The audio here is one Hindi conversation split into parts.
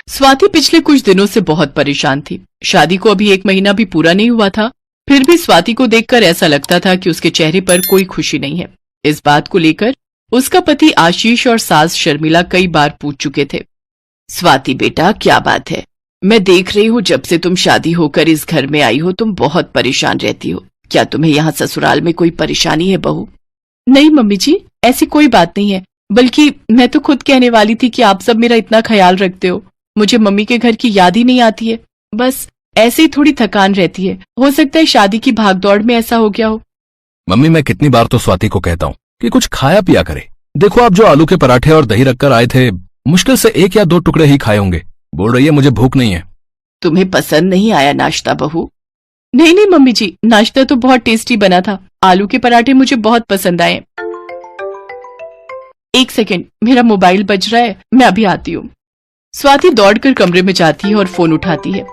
स्वाति पिछले कुछ दिनों से बहुत परेशान थी। शादी को अभी 1 महीना भी पूरा नहीं हुआ था, फिर भी स्वाति को देखकर ऐसा लगता था कि उसके चेहरे पर कोई खुशी नहीं है। इस बात को लेकर उसका पति आशीष और सास शर्मिला कई बार पूछ चुके थे। स्वाति बेटा, क्या बात है? मैं देख रही हूँ जब से तुम शादी होकर इस घर में आई हो तुम बहुत परेशान रहती हो। क्या तुम्हें यहाँ ससुराल में कोई परेशानी है बहू? नहीं मम्मी जी, ऐसी कोई बात नहीं है, बल्कि मैं तो खुद कहने वाली थी कि आप सब मेरा इतना ख्याल रखते हो। मुझे मम्मी के घर की याद ही नहीं आती है, बस ऐसे ही थोड़ी थकान रहती है। हो सकता है शादी की भागदौड़ में ऐसा हो गया हो। मम्मी, मैं कितनी बार तो स्वाति को कहता हूँ कि कुछ खाया पिया करे। देखो, आप जो आलू के पराठे और दही रखकर आए थे, मुश्किल से 1 या 2 टुकड़े ही खाए होंगे। बोल रही है मुझे भूख नहीं है। तुम्हें पसंद नहीं आया नाश्ता बहू? नहीं नहीं मम्मी जी, नाश्ता तो बहुत टेस्टी बना था। आलू के पराठे मुझे बहुत पसंद आए। 1 सेकेंड, मेरा मोबाइल बज रहा है, मैं अभी आती हूँ। स्वाति दौड़कर कमरे में जाती है और फोन उठाती है।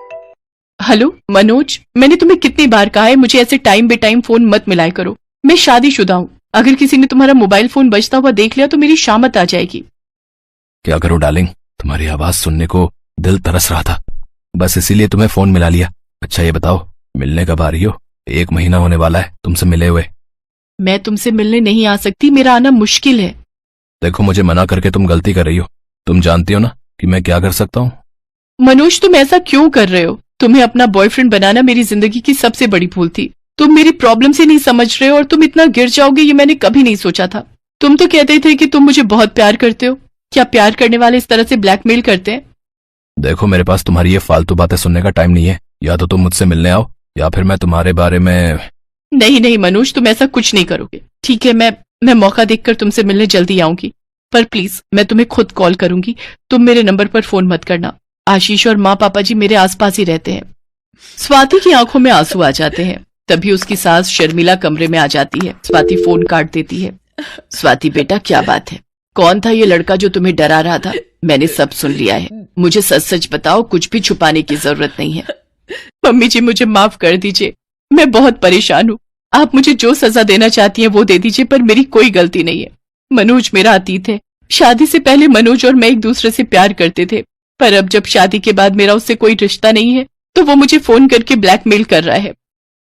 हेलो मनोज, मैंने तुम्हें कितनी बार कहा है मुझे ऐसे टाइम बे टाइम फोन मत मिलाया करो। मैं शादीशुदा हूँ, अगर किसी ने तुम्हारा मोबाइल फोन बजता हुआ देख लिया तो मेरी शामत आ जाएगी। क्या करूं डार्लिंग, तुम्हारी आवाज सुनने को दिल तरस रहा था, बस इसीलिए तुम्हें फोन मिला लिया। अच्छा ये बताओ, मिलने कब आ रही हो? 1 महीना होने वाला है तुमसे मिले हुए। मैं तुमसे मिलने नहीं आ सकती, मेरा आना मुश्किल है। देखो, मुझे मना करके तुम गलती कर रही हो। तुम जानती हो ना कि मैं क्या कर सकता हूँ। मनोज, तुम ऐसा क्यों कर रहे हो? तुम्हें अपना बॉयफ्रेंड बनाना मेरी जिंदगी की सबसे बड़ी भूल थी। तुम मेरी प्रॉब्लम से नहीं समझ रहे हो और तुम इतना गिर जाओगे ये मैंने कभी नहीं सोचा था। तुम तो कहते थे कि तुम मुझे बहुत प्यार करते हो। क्या प्यार करने वाले इस तरह से ब्लैकमेल करते हैं? देखो, मेरे पास तुम्हारी ये फालतू बातें सुनने का टाइम नहीं है। या तो तुम मुझसे मिलने आओ या फिर मैं तुम्हारे बारे में। नहीं नहीं मनोज, तुम ऐसा कुछ नहीं करोगे। ठीक है, मैं मौका देखकर तुमसे मिलने जल्दी आऊंगी, पर प्लीज मैं तुम्हें खुद कॉल करूंगी। तुम मेरे नंबर पर फोन मत करना। आशीष और माँ पापा जी मेरे आसपास ही रहते हैं। स्वाति की आंखों में आंसू आ जाते हैं। तभी उसकी सास शर्मिला कमरे में आ जाती है। स्वाति फोन काट देती है। स्वाति बेटा, क्या बात है? कौन था ये लड़का जो तुम्हें डरा रहा था? मैंने सब सुन लिया है, मुझे सच सच बताओ, कुछ भी छुपाने की जरूरत नहीं है। मम्मी जी, मुझे माफ कर दीजिए, मैं बहुत परेशान हूँ। आप मुझे जो सजा देना चाहती हैं वो दे दीजिए, पर मेरी कोई गलती नहीं है। मनोज मेरा अतीत है। शादी से पहले मनोज और मैं एक दूसरे से प्यार करते थे, पर अब जब शादी के बाद मेरा उससे कोई रिश्ता नहीं है तो वो मुझे फोन करके ब्लैकमेल कर रहा है।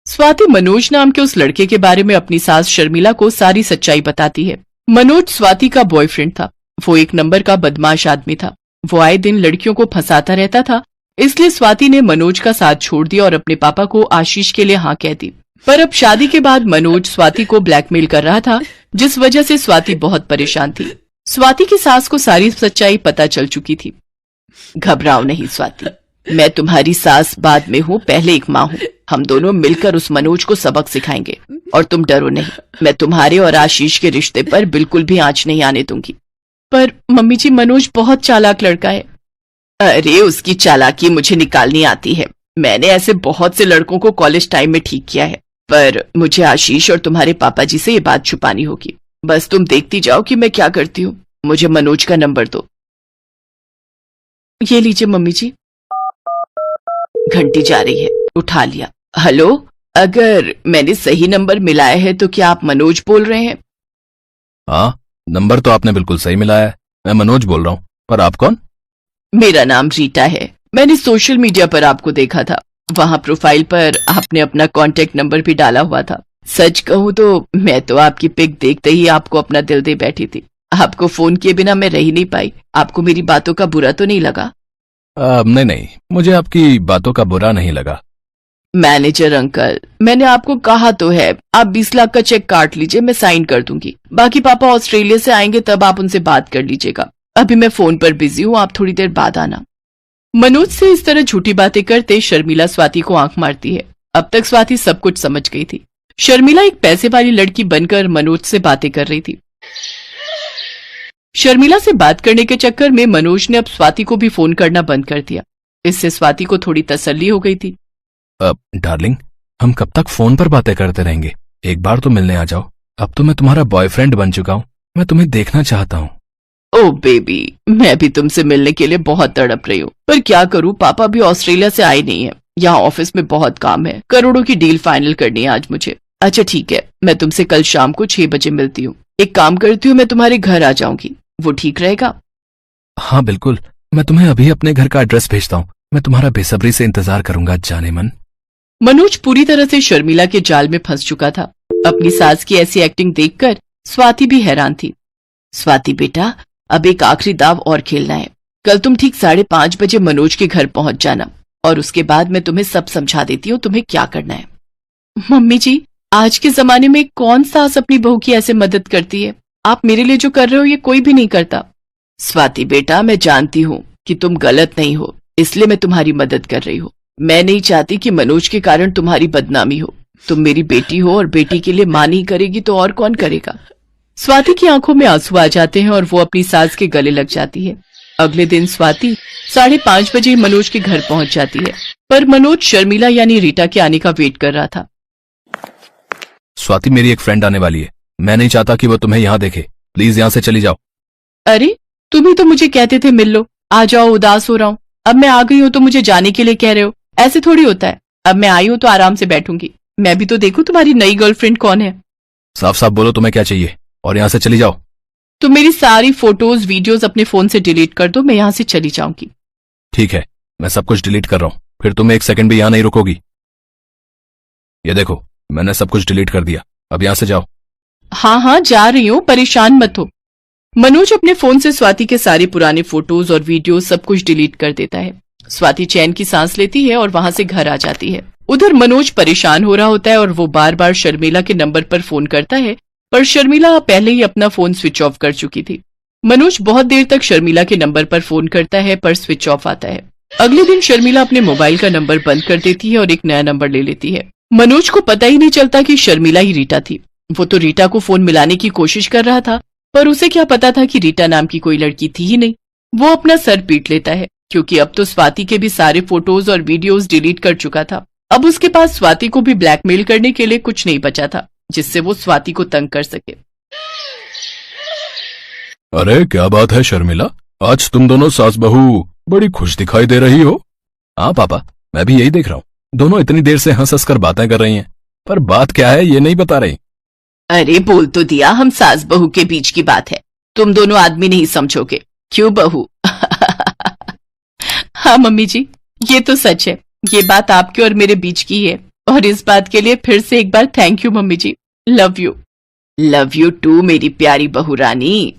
स्वाति मनोज नाम के उस लड़के के बारे में अपनी सास शर्मिला को सारी सच्चाई बताती है। मनोज स्वाति का बॉयफ्रेंड था। वो 1 नंबर का बदमाश आदमी था। वो आए दिन लड़कियों को फंसाता रहता था, इसलिए स्वाति ने मनोज का साथ छोड़ दिया और अपने पापा को आशीष के लिए हाँ कह दी। पर अब शादी के बाद मनोज स्वाति को ब्लैकमेल कर रहा था, जिस वजह से स्वाति बहुत परेशान थी। स्वाति की सास को सारी सच्चाई पता चल चुकी थी। घबराओ नहीं स्वाति, मैं तुम्हारी सास बाद में हूँ, पहले एक माँ हूँ। हम दोनों मिलकर उस मनोज को सबक सिखाएंगे और तुम डरो नहीं। मैं तुम्हारे और आशीष के रिश्ते पर बिल्कुल भी आंच नहीं आने दूंगी। पर मम्मी जी, मनोज बहुत चालाक लड़का है। अरे उसकी चालाकी मुझे निकालनी आती है। मैंने ऐसे बहुत से लड़कों को कॉलेज टाइम में ठीक किया है, पर मुझे आशीष और तुम्हारे पापा जी से ये बात छुपानी होगी। बस तुम देखती जाओ कि मैं क्या करती हूँ। मुझे मनोज का नंबर दो। ये लीजिए मम्मी जी। घंटी जा रही है, उठा लिया। हेलो, अगर मैंने सही नंबर मिलाया है तो क्या आप मनोज बोल रहे हैं? हाँ, नंबर तो आपने बिल्कुल सही मिलाया है। मैं मनोज बोल रहा हूँ, पर आप कौन? मेरा नाम रीटा है। मैंने सोशल मीडिया पर आपको देखा था। वहाँ प्रोफाइल पर आपने अपना कॉन्टेक्ट नंबर भी डाला हुआ था। सच कहूँ तो मैं तो आपकी पिक देखते ही आपको अपना दिल दे बैठी थी। आपको फोन किए बिना मैं रह ही नहीं पाई। आपको मेरी बातों का बुरा तो नहीं लगा? नहीं, मुझे आपकी बातों का बुरा नहीं लगा। मैनेजर अंकल, मैंने आपको कहा तो है, आप 20 लाख का चेक काट लीजिए, मैं साइन कर दूंगी। बाकी पापा ऑस्ट्रेलिया से आएंगे तब आप उनसे बात कर लीजिएगा। अभी मैं फोन पर बिजी हूँ, आप थोड़ी देर बाद आना। मनोज से इस तरह झूठी बातें करते शर्मिला स्वाति को आंख मारती है। अब तक स्वाति सब कुछ समझ गई थी। शर्मिला एक पैसे वाली लड़की बनकर मनोज से बातें कर रही थी। शर्मिला से बात करने के चक्कर में मनोज ने अब स्वाति को भी फोन करना बंद कर दिया। इससे स्वाति को थोड़ी तसल्ली हो गई थी। डार्लिंग, हम कब तक फोन पर बातें करते रहेंगे? एक बार तो मिलने आ जाओ। अब तो मैं तुम्हारा बॉयफ्रेंड बन चुका हूँ, मैं तुम्हें देखना चाहता हूँ। ओ बेबी, मैं भी तुमसे मिलने के लिए बहुत तड़प रही हूँ, पर क्या करूँ, पापा भी ऑस्ट्रेलिया से आए नहीं है। यहाँ ऑफिस में बहुत काम है, करोड़ों की डील फाइनल करनी है आज मुझे। अच्छा ठीक है, मैं तुमसे कल शाम को 6 बजे मिलती हूँ। एक काम करती हूँ, मैं तुम्हारे घर आ जाऊंगी, वो ठीक रहेगा? हाँ बिल्कुल, मैं तुम्हें अभी अपने घर का एड्रेस भेजता हूँ। मैं तुम्हारा बेसब्री से इंतजार करूंगा जाने मन। मनोज पूरी तरह से शर्मिला के जाल में फंस चुका था। अपनी सास की ऐसी एक्टिंग देखकर स्वाति भी हैरान थी। स्वाति बेटा, अब एक आखिरी दाव और खेलना है। कल तुम ठीक 5:30 बजे मनोज के घर पहुंच जाना और उसके बाद मैं तुम्हें सब समझा देती हूँ तुम्हें क्या करना है। मम्मी जी, आज के जमाने में कौन सास अपनी बहू की ऐसे मदद करती है? आप मेरे लिए जो कर रहे हो ये कोई भी नहीं करता। स्वाति बेटा, मैं जानती हूँ कि तुम गलत नहीं हो, इसलिए मैं तुम्हारी मदद कर रही हूँ। मैं नहीं चाहती कि मनोज के कारण तुम्हारी बदनामी हो। तुम मेरी बेटी हो और बेटी के लिए मां नहीं करेगी तो और कौन करेगा। स्वाति की आंखों में आंसू आ जाते हैं और वो अपनी सास के गले लग जाती है। अगले दिन स्वाति 5:30 बजे मनोज के घर पहुंच जाती है, पर मनोज शर्मिला यानी रीटा के आने का वेट कर रहा था। स्वाति, मेरी एक फ्रेंड आने वाली है। मैं नहीं चाहता कि वो तुम्हें यहाँ देखे। प्लीज यहाँ से चली जाओ। अरे, तुम ही तो मुझे कहते थे मिल लो, आ जाओ, उदास हो रहा हूँ। अब मैं आ गई हूँ तो मुझे जाने के लिए कह रहे हो? ऐसे थोड़ी होता है। अब मैं आई हूँ तो आराम से बैठूंगी। मैं भी तो देखूं तुम्हारी नई गर्लफ्रेंड कौन है। साफ साफ बोलो तुम्हें क्या चाहिए और यहाँ से चली जाओ। तुम मेरी सारी फोटोज वीडियोस अपने फोन से डिलीट कर दो, मैं यहाँ से चली जाऊंगी। ठीक है, मैं सब कुछ डिलीट कर रहा हूँ, फिर तुम एक सेकंड भी यहाँ नहीं रुकोगी। ये देखो, मैंने सब कुछ डिलीट कर दिया। अब यहाँ से जाओ। हाँ हाँ, जा रही हूँ, परेशान मत हो। मनोज अपने फोन से स्वाति के सारे पुराने फोटोज और वीडियो सब कुछ डिलीट कर देता है। स्वाति चैन की सांस लेती है और वहां से घर आ जाती है। उधर मनोज परेशान हो रहा होता है और वो बार बार शर्मिला के नंबर पर फोन करता है, पर शर्मिला पहले ही अपना फोन स्विच ऑफ कर चुकी थी। मनोज बहुत देर तक शर्मिला के नंबर पर फोन करता है पर स्विच ऑफ आता है। अगले दिन शर्मिला अपने मोबाइल का नंबर बंद कर देती है और एक नया नंबर ले लेती है। मनोज को पता ही नहीं चलता कि शर्मिला ही रीटा थी। वो तो रीटा को फोन मिलाने की कोशिश कर रहा था, पर उसे क्या पता था कि रीटा नाम की कोई लड़की थी ही नहीं। वो अपना सर पीट लेता है क्योंकि अब तो स्वाति के भी सारे फोटोज और वीडियोस डिलीट कर चुका था। अब उसके पास स्वाति को भी ब्लैकमेल करने के लिए कुछ नहीं बचा था जिससे वो स्वाति को तंग कर सके। अरे क्या बात है शर्मिला, आज तुम दोनों सास बहू बड़ी खुश दिखाई दे रही हो। हाँ पापा, मैं भी यही देख रहा हूँ। दोनों इतनी देर से हंस हंस कर बातें कर रही हैं, पर बात क्या है ये नहीं बता रही। अरे बोल तो दिया, हम सास बहू के बीच की बात है, तुम दोनों आदमी नहीं समझोगे, क्यों बहू? हाँ मम्मी जी, ये तो सच है। ये बात आपके और मेरे बीच की है और इस बात के लिए फिर से एक बार थैंक यू मम्मी जी। Love you. Love you too मेरी प्यारी बहू रानी।